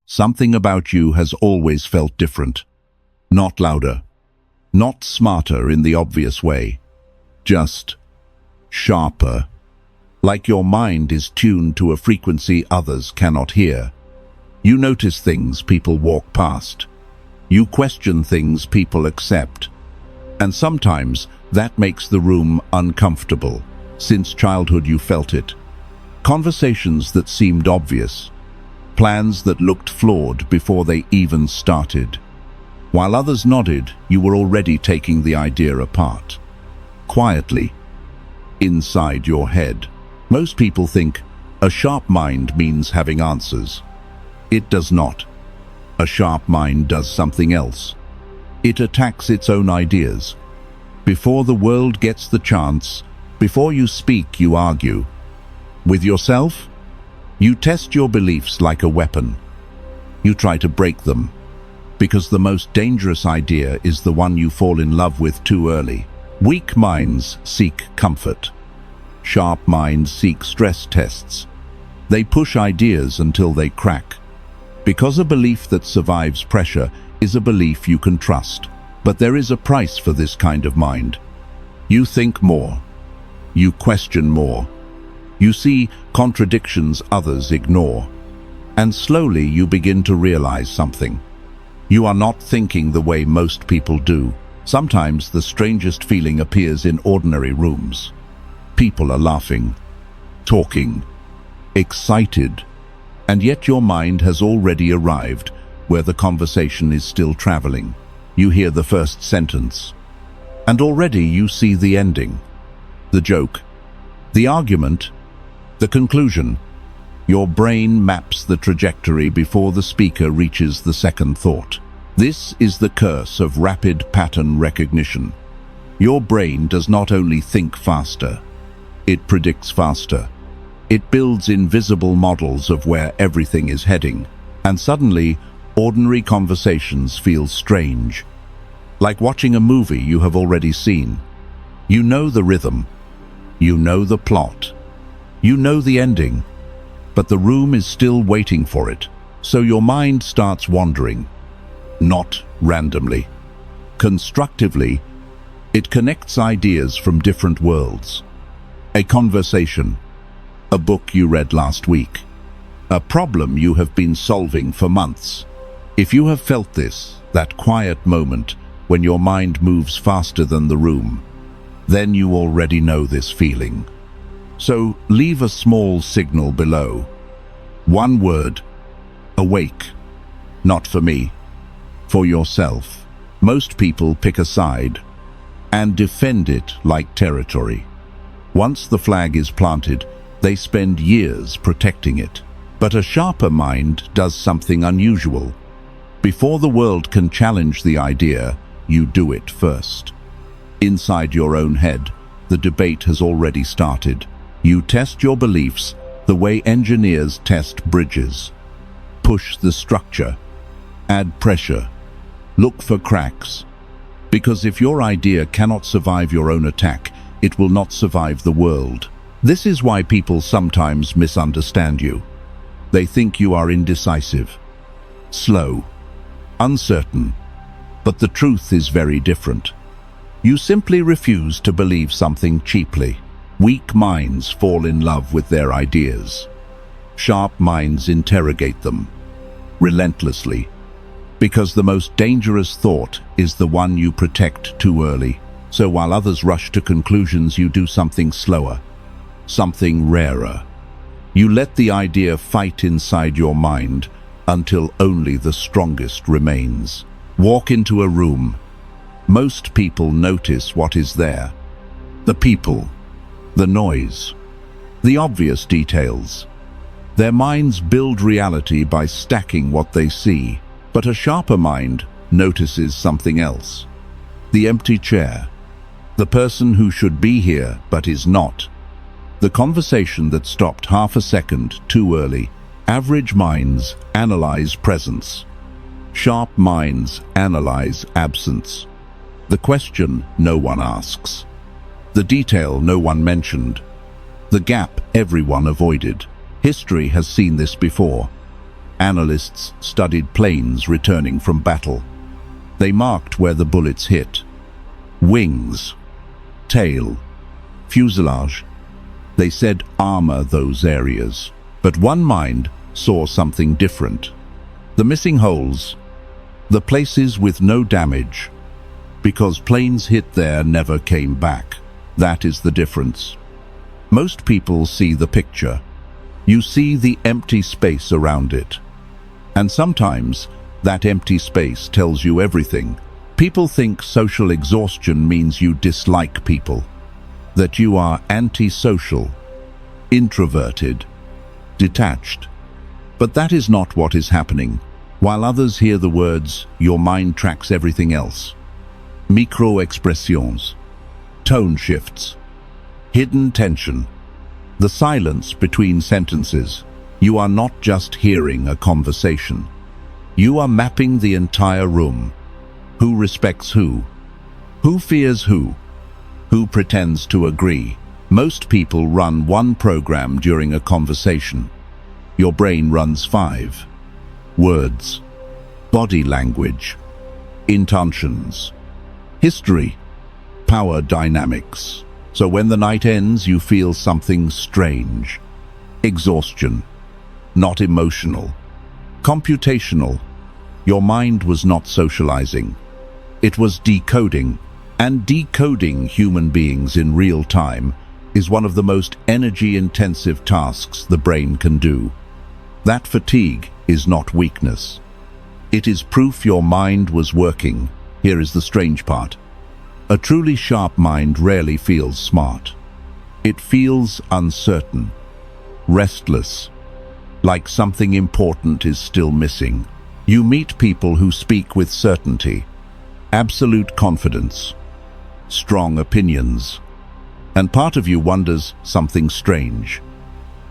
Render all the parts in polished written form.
Something about you has always felt different. Not louder, not smarter in the obvious way, just sharper. Like your mind is tuned to a frequency others cannot hear. You notice things people walk past. You question things people accept. And sometimes that makes the room uncomfortable. Since childhood you felt it. Conversations that seemed obvious. Plans that looked flawed before they even started. While others nodded, you were already taking the idea apart. Quietly, inside your head. Most people think a sharp mind means having answers. It does not. A sharp mind does something else. It attacks its own ideas. Before the world gets the chance, before you speak, you argue. With yourself, you test your beliefs like a weapon. You try to break them, because the most dangerous idea is the one you fall in love with too early. Weak minds seek comfort. Sharp minds seek stress tests. They push ideas until they crack. Because a belief that survives pressure is a belief you can trust. But there is a price for this kind of mind. You think more. You question more. You see contradictions others ignore. And slowly you begin to realize something. You are not thinking the way most people do. Sometimes the strangest feeling appears in ordinary rooms. People are laughing, talking, excited, and yet your mind has already arrived where the conversation is still traveling. You hear the first sentence, and already you see the ending, the joke, the argument, the conclusion. Your brain maps the trajectory before the speaker reaches the second thought. This is the curse of rapid pattern recognition. Your brain does not only think faster, it predicts faster. It builds invisible models of where everything is heading, and suddenly, ordinary conversations feel strange. Like watching a movie you have already seen. You know the rhythm. You know the plot. You know the ending. But the room is still waiting for it. So your mind starts wandering. Not randomly. Constructively, it connects ideas from different worlds. A conversation. A book you read last week. A problem you have been solving for months. If you have felt this, that quiet moment when your mind moves faster than the room, then you already know this feeling. So leave a small signal below. One word. Awake. Not for me. For yourself. Most people pick a side and defend it like territory. Once the flag is planted, they spend years protecting it. But a sharper mind does something unusual. Before the world can challenge the idea, you do it first. Inside your own head, the debate has already started. You test your beliefs the way engineers test bridges. Push the structure. Add pressure. Look for cracks. Because if your idea cannot survive your own attack, it will not survive the world. This is why people sometimes misunderstand you. They think you are indecisive, slow, uncertain. But the truth is very different. You simply refuse to believe something cheaply. Weak minds fall in love with their ideas. Sharp minds interrogate them, relentlessly. Because the most dangerous thought is the one you protect too early. So while others rush to conclusions, you do something slower, something rarer. You let the idea fight inside your mind until only the strongest remains. Walk into a room. Most people notice what is there. The people, the noise, the obvious details. Their minds build reality by stacking what they see. But a sharper mind notices something else. The empty chair. The person who should be here but is not. The conversation that stopped half a second too early. Average minds analyze presence. Sharp minds analyze absence. The question no one asks. The detail no one mentioned. The gap everyone avoided. History has seen this before. Analysts studied planes returning from battle. They marked where the bullets hit. Wings, tail, fuselage. They said armor those areas. But one mind saw something different. The missing holes, the places with no damage, because planes hit there never came back. That is the difference. Most people see the picture. You see the empty space around it. And sometimes that empty space tells you everything. People think social exhaustion means you dislike people, that you are antisocial, introverted, detached. But that is not what is happening. While others hear the words, your mind tracks everything else. Micro-expressions, tone shifts, hidden tension, the silence between sentences. You are not just hearing a conversation. You are mapping the entire room. Who respects who? Who fears who? Who pretends to agree? Most people run one program during a conversation. Your brain runs 5. Words, body language, intentions, history, power dynamics. So when the night ends, you feel something strange. Exhaustion, not emotional. Computational. Your mind was not socializing. It was decoding. And decoding human beings in real time is one of the most energy-intensive tasks the brain can do. That fatigue is not weakness. It is proof your mind was working. Here is the strange part. A truly sharp mind rarely feels smart. It feels uncertain, restless, like something important is still missing. You meet people who speak with certainty, absolute confidence, strong opinions, and part of you wonders something strange.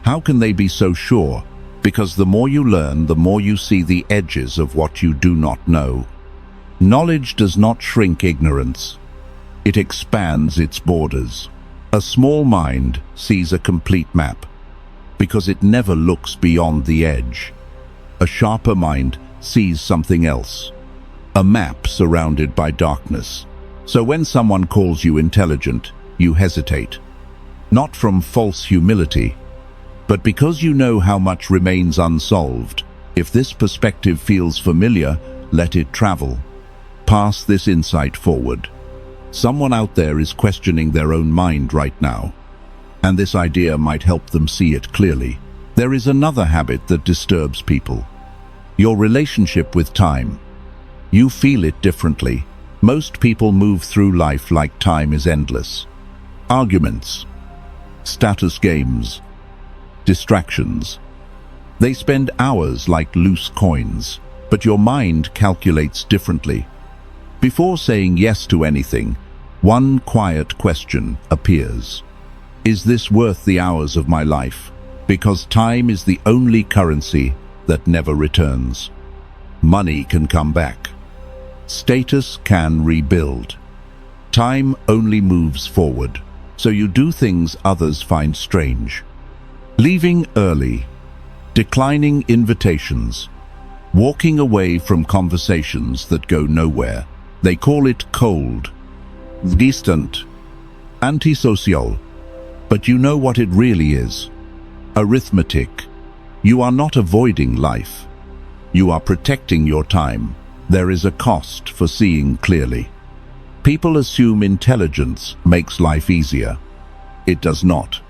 How can they be so sure? Because the more you learn, the more you see the edges of what you do not know. Knowledge does not shrink ignorance. It expands its borders. A small mind sees a complete map because it never looks beyond the edge. A sharper mind sees something else, a map surrounded by darkness. So when someone calls you intelligent, you hesitate, not from false humility, but because you know how much remains unsolved. If this perspective feels familiar, let it travel. Pass this insight forward. Someone out there is questioning their own mind right now, and this idea might help them see it clearly. There is another habit that disturbs people. Your relationship with time. You feel it differently. Most people move through life like time is endless. Arguments, status games, distractions. They spend hours like loose coins, but your mind calculates differently. Before saying yes to anything, one quiet question appears. Is this worth the hours of my life? Because time is the only currency that never returns. Money can come back. Status can rebuild. Time only moves forward, so you do things others find strange. Leaving early, declining invitations, walking away from conversations that go nowhere. They call it cold, distant, antisocial. But you know what it really is? Arithmetic. You are not avoiding life. You are protecting your time. There is a cost for seeing clearly. People assume intelligence makes life easier. It does not.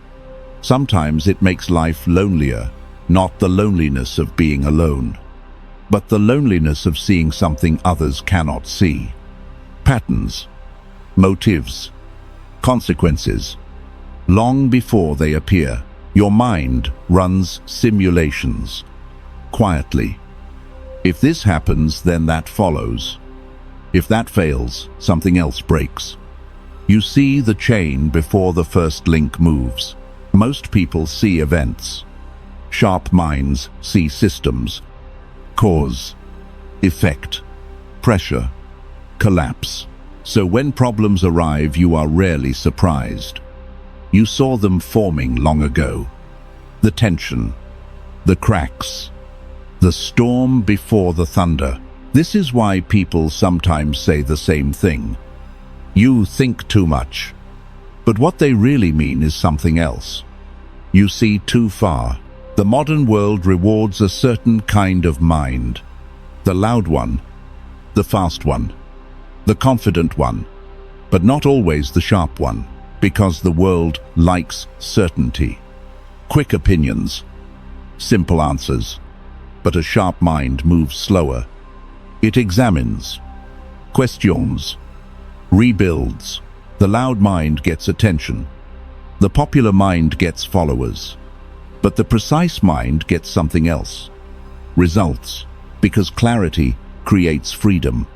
Sometimes it makes life lonelier, not the loneliness of being alone, but the loneliness of seeing something others cannot see. Patterns, motives, consequences. Long before they appear, your mind runs simulations, quietly. If this happens, then that follows. If that fails, something else breaks. You see the chain before the first link moves. Most people see events. Sharp minds see systems. Cause, effect, pressure, collapse. So when problems arrive, you are rarely surprised. You saw them forming long ago. The tension, the cracks, The storm before the thunder. This is why people sometimes say the same thing. You think too much. But what they really mean is something else. You see too far. The modern world rewards a certain kind of mind. The loud one, the fast one, the confident one, but not always the sharp one, because the world likes certainty. Quick opinions, simple answers, but a sharp mind moves slower. It examines, questions, rebuilds. The loud mind gets attention. The popular mind gets followers. But the precise mind gets something else. Results. Because clarity creates freedom.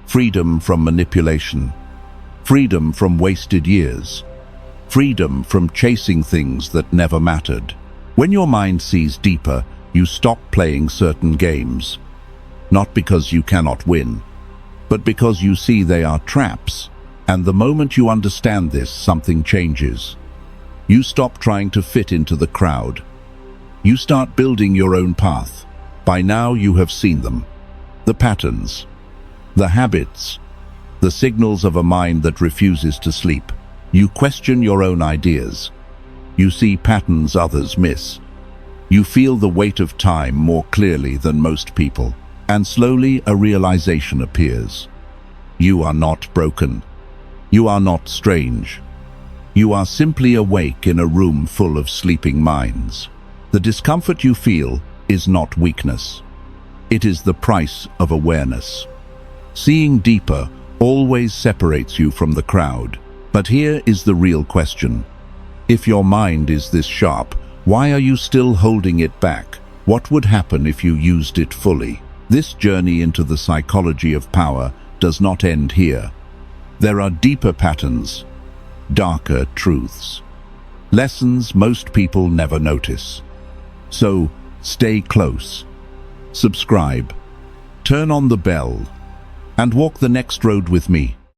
Freedom from manipulation. Freedom from wasted years. Freedom from chasing things that never mattered. When your mind sees deeper, you stop playing certain games. Not because you cannot win, but because you see they are traps. And the moment you understand this, something changes. You stop trying to fit into the crowd. You start building your own path. By now you have seen them. The patterns, the habits, the signals of a mind that refuses to sleep. You question your own ideas. You see patterns others miss. You feel the weight of time more clearly than most people. And slowly a realization appears. You are not broken. You are not strange. You are simply awake in a room full of sleeping minds. The discomfort you feel is not weakness. It is the price of awareness. Seeing deeper always separates you from the crowd. But here is the real question. If your mind is this sharp, why are you still holding it back? What would happen if you used it fully? This journey into the psychology of power does not end here. There are deeper patterns, darker truths, lessons most people never notice. So, stay close, subscribe, turn on the bell, and walk the next road with me.